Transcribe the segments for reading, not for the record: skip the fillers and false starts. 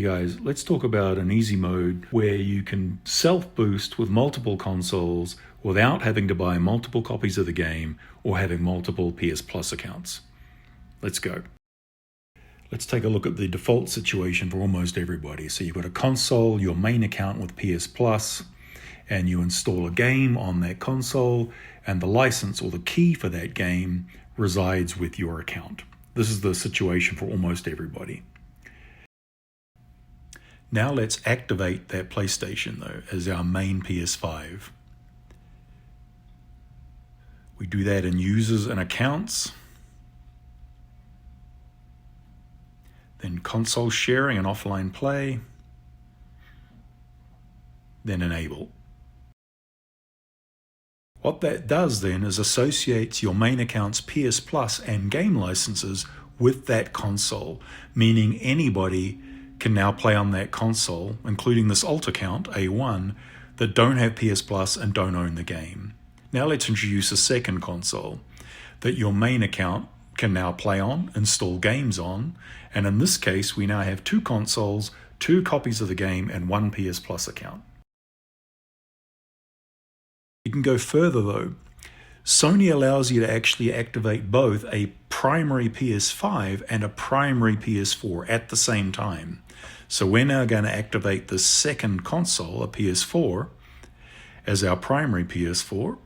Guys, let's talk about an easy mode where you can self-boost with multiple consoles without having to buy multiple copies of the game or having multiple PS Plus accounts. Let's go. Let's take a look at the default situation for almost everybody. So you've got a console, your main account with PS Plus, and you install a game on that console, and the license or the key for that game resides with your account. This is the situation for almost everybody. Now let's activate that PlayStation though as our main PS5. We do that in users and accounts, then console sharing and offline play, then enable. What that does then is associates your main account's PS Plus and game licenses with that console, meaning anybody can now play on that console, including this alt account, A1, that don't have PS Plus and don't own the game. Now let's introduce a second console that your main account can now play on, install games on, and in this case we now have two consoles, two copies of the game, and one PS Plus account. You can go further though. Sony allows you to actually activate both a primary PS5 and a primary PS4 at the same time. So we're now going to activate the second console, a PS4, as our primary PS4.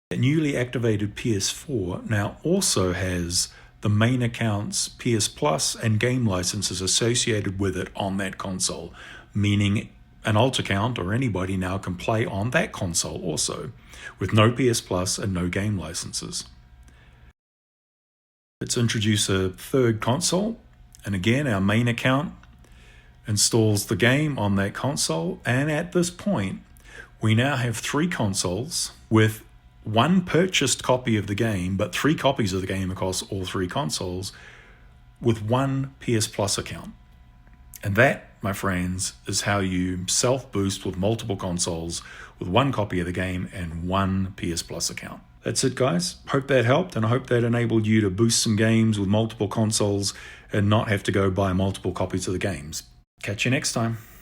The newly activated PS4 now also has the main account's PS Plus and game licenses associated with it on that console, meaning an alt account or anybody now can play on that console also, with no PS Plus and no game licenses. Let's introduce a third console, and again our main account installs the game on that console, and at this point we now have three consoles with one purchased copy of the game, but three copies of the game across all three consoles with one PS Plus account. And that, my friends, is how you self-boost with multiple consoles with one copy of the game and one PS Plus account. That's it, guys. Hope that helped, and I hope that enabled you to boost some games with multiple consoles and not have to go buy multiple copies of the games. Catch you next time.